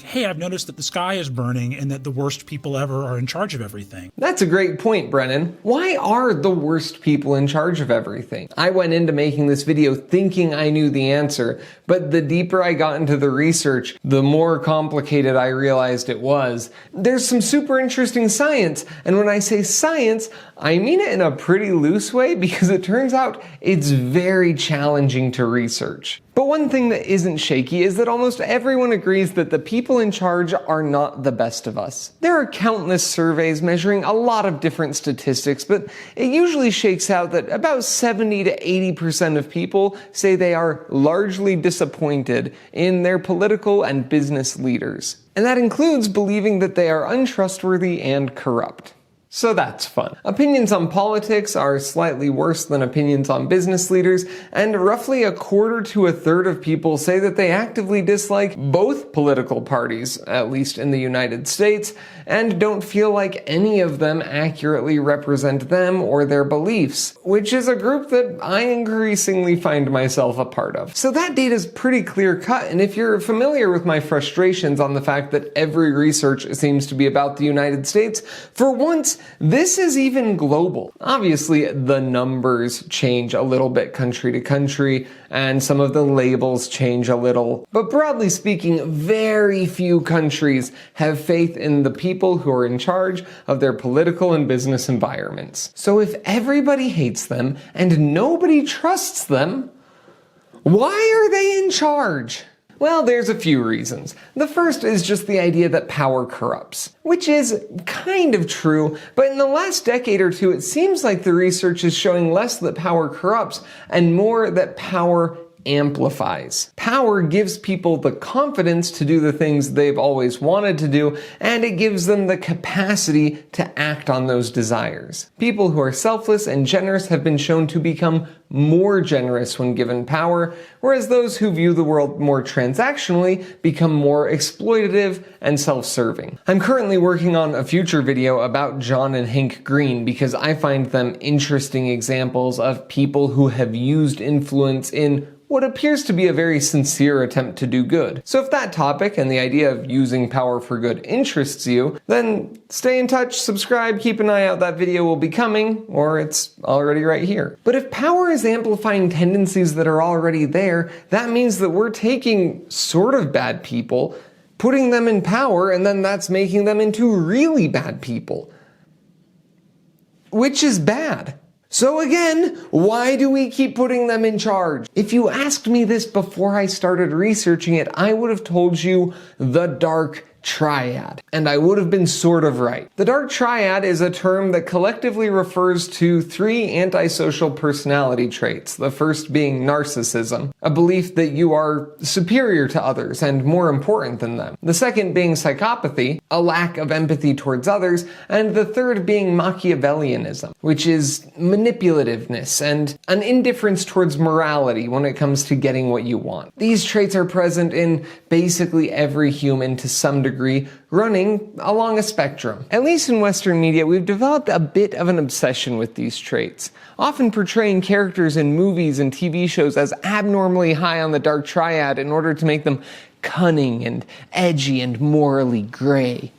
Hey, I've noticed that the sky is burning and that the worst people ever are in charge of everything. That's a great point, Brennan. Why are the worst people in charge of everything? I went into making this video thinking I knew the answer, but the deeper I got into the research, the more complicated I realized it was. There's some super interesting science, and when I say science, I mean it in a pretty loose way because it turns out it's very challenging to research. But one thing that isn't shaky is that almost everyone agrees that the people in charge are not the best of us. There are countless surveys measuring a lot of different statistics, but it usually shakes out that about 70 to 80% of people say they are largely disappointed in their political and business leaders. And that includes believing that they are untrustworthy and corrupt. So that's fun. Opinions on politics are slightly worse than opinions on business leaders, and roughly a quarter to a third of people say that they actively dislike both political parties, at least in the United States, and don't feel like any of them accurately represent them or their beliefs, which is a group that I increasingly find myself a part of. So that data is pretty clear cut, and if you're familiar with my frustrations on the fact that every research seems to be about the United States, for once, this is even global. Obviously, the numbers change a little bit country to country, and some of the labels change a little. But broadly speaking, very few countries have faith in the people who are in charge of their political and business environments. So if everybody hates them and nobody trusts them, why are they in charge? Well, there's a few reasons. The first is just the idea that power corrupts, which is kind of true, but in the last decade or two, it seems like the research is showing less that power corrupts and more that power amplifies. Power gives people the confidence to do the things they've always wanted to do, and it gives them the capacity to act on those desires. People who are selfless and generous have been shown to become more generous when given power, whereas those who view the world more transactionally become more exploitative and self-serving. I'm currently working on a future video about John and Hank Green because I find them interesting examples of people who have used influence in what appears to be a very sincere attempt to do good. So if that topic and the idea of using power for good interests you, then stay in touch, subscribe, keep an eye out, that video will be coming, or it's already right here. But if power is amplifying tendencies that are already there, that means that we're taking sort of bad people, putting them in power, and then that's making them into really bad people. Which is bad. So again, why do we keep putting them in charge? If you asked me this before I started researching it, I would have told you the dark triad. And I would have been sort of right. The dark triad is a term that collectively refers to three antisocial personality traits, the first being narcissism, a belief that you are superior to others and more important than them. The second being psychopathy, a lack of empathy towards others, and the third being Machiavellianism, which is manipulativeness and an indifference towards morality when it comes to getting what you want. These traits are present in basically every human to some degree, running along a spectrum. At least in Western media, we've developed a bit of an obsession with these traits, often portraying characters in movies and TV shows as abnormally high on the dark triad in order to make them cunning and edgy and morally gray.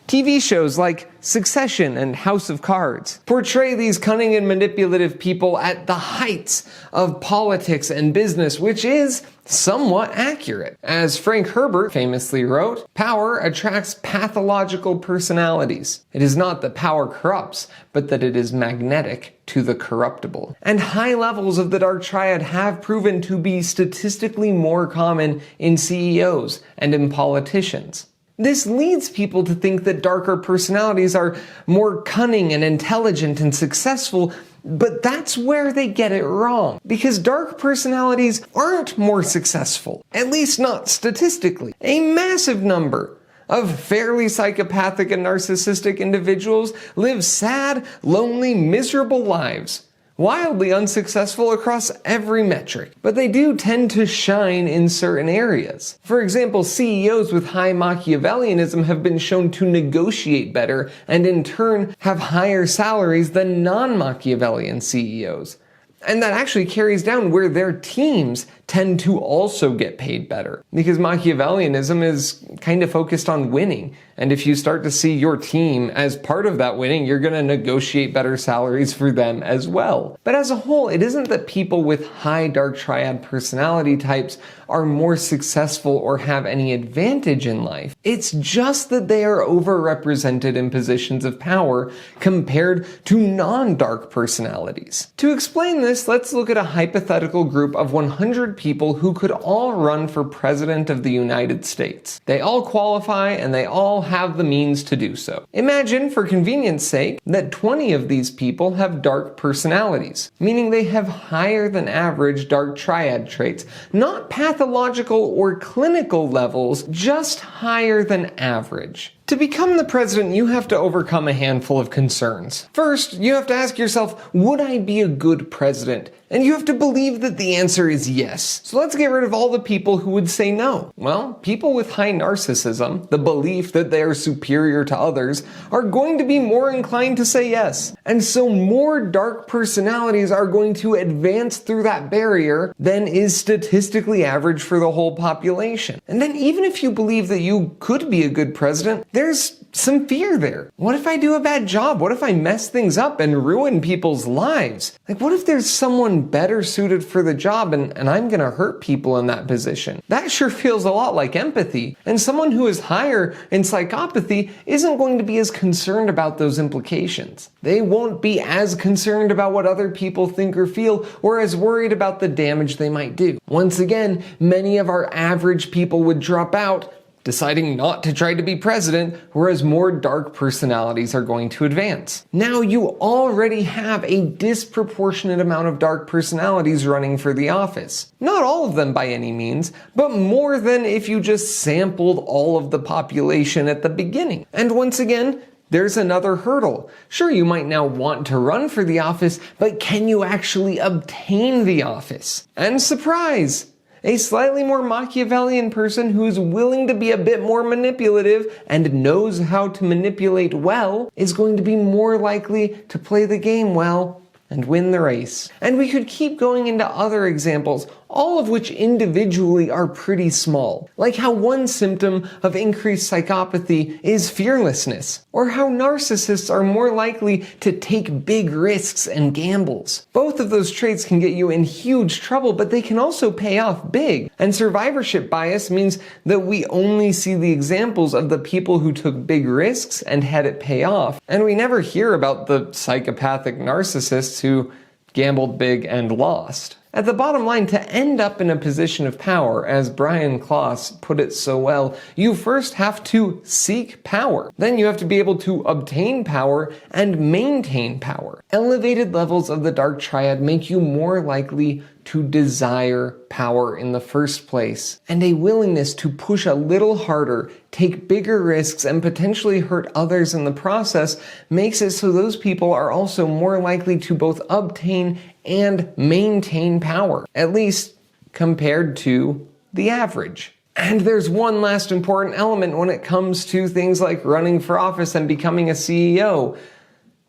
TV shows like Succession and House of Cards portray these cunning and manipulative people at the heights of politics and business, which is somewhat accurate. As Frank Herbert famously wrote, power attracts pathological personalities. It is not that power corrupts, but that it is magnetic to the corruptible. And high levels of the dark triad have proven to be statistically more common in CEOs and in politicians. This leads people to think that darker personalities are more cunning and intelligent and successful, but that's where they get it wrong. Because dark personalities aren't more successful, at least not statistically. A massive number of fairly psychopathic and narcissistic individuals live sad, lonely, miserable lives, wildly unsuccessful across every metric, but they do tend to shine in certain areas. For example, CEOs with high Machiavellianism have been shown to negotiate better and in turn have higher salaries than non-Machiavellian CEOs. And that actually carries down where their teams tend to also get paid better. Because Machiavellianism is kind of focused on winning. And if you start to see your team as part of that winning, you're going to negotiate better salaries for them as well. But as a whole, it isn't that people with high dark triad personality types are more successful or have any advantage in life. It's just that they are overrepresented in positions of power compared to non-dark personalities. To explain this, let's look at a hypothetical group of 100 people who could all run for President of the United States. They all qualify and they all have the means to do so. Imagine, for convenience sake, that 20 of these people have dark personalities, meaning they have higher than average dark triad traits, not pathological or clinical levels, just higher than average. To become the president, you have to overcome a handful of concerns. First, you have to ask yourself, would I be a good president? And you have to believe that the answer is yes. So let's get rid of all the people who would say no. Well, people with high narcissism, the belief that they are superior to others, are going to be more inclined to say yes. And so more dark personalities are going to advance through that barrier than is statistically average for the whole population. And then even if you believe that you could be a good president, there's some fear there. What if I do a bad job? What if I mess things up and ruin people's lives? Like, what if there's someone better suited for the job and I'm gonna hurt people in that position? That sure feels a lot like empathy. And someone who is higher in psychopathy isn't going to be as concerned about those implications. They won't be as concerned about what other people think or feel, or as worried about the damage they might do. Once again, many of our average people would drop out, deciding not to try to be president, whereas more dark personalities are going to advance. Now you already have a disproportionate amount of dark personalities running for the office. Not all of them by any means, but more than if you just sampled all of the population at the beginning. And once again, there's another hurdle. Sure, you might now want to run for the office, but can you actually obtain the office? And surprise! A slightly more Machiavellian person who's willing to be a bit more manipulative and knows how to manipulate well is going to be more likely to play the game well and win the race. And we could keep going into other examples, all of which individually are pretty small, like how one symptom of increased psychopathy is fearlessness, or how narcissists are more likely to take big risks and gambles. Both of those traits can get you in huge trouble, but they can also pay off big. And survivorship bias means that we only see the examples of the people who took big risks and had it pay off, and we never hear about the psychopathic narcissists who gambled big and lost. At the bottom line, to end up in a position of power, as Brian Klaus put it so well, you first have to seek power. Then you have to be able to obtain power and maintain power. Elevated levels of the dark triad make you more likely to desire power in the first place, and a willingness to push a little harder, take bigger risks, and potentially hurt others in the process makes it so those people are also more likely to both obtain and maintain power, at least compared to the average. And there's one last important element when it comes to things like running for office and becoming a CEO,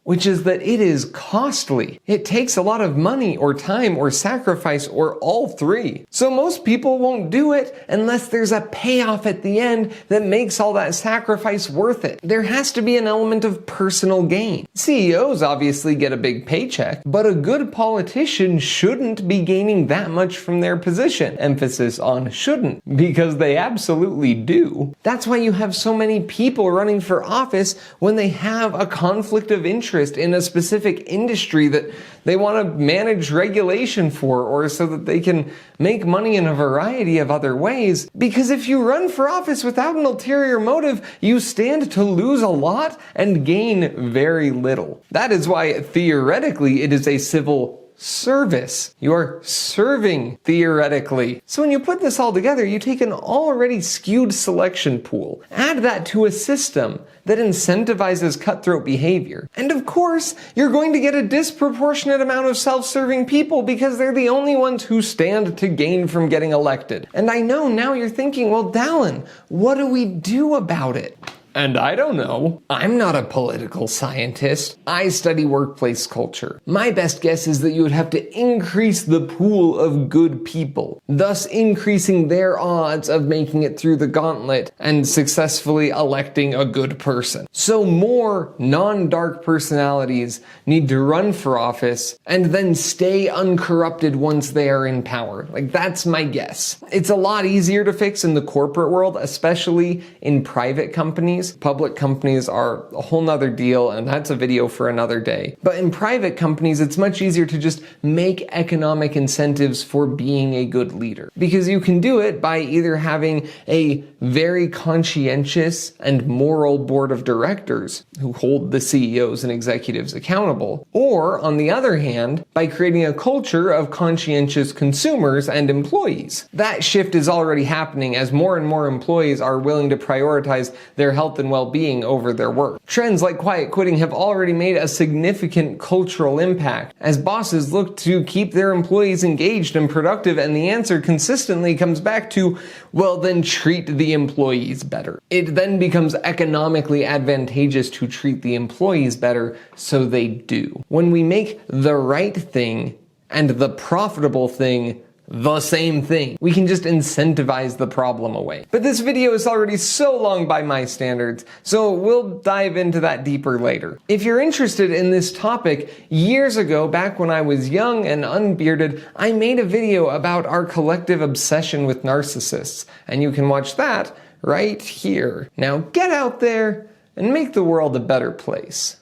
which is that it is costly. It takes a lot of money or time or sacrifice or all three. So most people won't do it unless there's a payoff at the end that makes all that sacrifice worth it. There has to be an element of personal gain. CEOs obviously get a big paycheck, but a good politician shouldn't be gaining that much from their position. Emphasis on shouldn't, because they absolutely do. That's why you have so many people running for office when they have a conflict of interest in a specific industry that they want to manage regulation for, or so that they can make money in a variety of other ways. Because if you run for office without an ulterior motive, you stand to lose a lot and gain very little. That is why theoretically it is a civil service. You are serving theoretically. So when you put this all together, you take an already skewed selection pool, add that to a system that incentivizes cutthroat behavior. And of course, you're going to get a disproportionate amount of self-serving people because they're the only ones who stand to gain from getting elected. And I know now you're thinking, well, Dallin, what do we do about it? And I don't know. I'm not a political scientist. I study workplace culture. My best guess is that you would have to increase the pool of good people, thus increasing their odds of making it through the gauntlet and successfully electing a good person. So more non-dark personalities need to run for office and then stay uncorrupted once they are in power. Like, that's my guess. It's a lot easier to fix in the corporate world, especially in private companies. Public companies are a whole nother deal, and that's a video for another day. But in private companies, it's much easier to just make economic incentives for being a good leader. Because you can do it by either having a very conscientious and moral board of directors who hold the CEOs and executives accountable, or on the other hand, by creating a culture of conscientious consumers and employees. That shift is already happening as more and more employees are willing to prioritize their health and well-being over their work. Trends like quiet quitting have already made a significant cultural impact as bosses look to keep their employees engaged and productive, and the answer consistently comes back to, well, then treat the employees better. It then becomes economically advantageous to treat the employees better, so they do. When we make the right thing and the profitable thing the same thing, we can just incentivize the problem away. But this video is already so long by my standards, so we'll dive into that deeper later. If you're interested in this topic, years ago, back when I was young and unbearded, I made a video about our collective obsession with narcissists, and you can watch that right here. Now get out there and make the world a better place.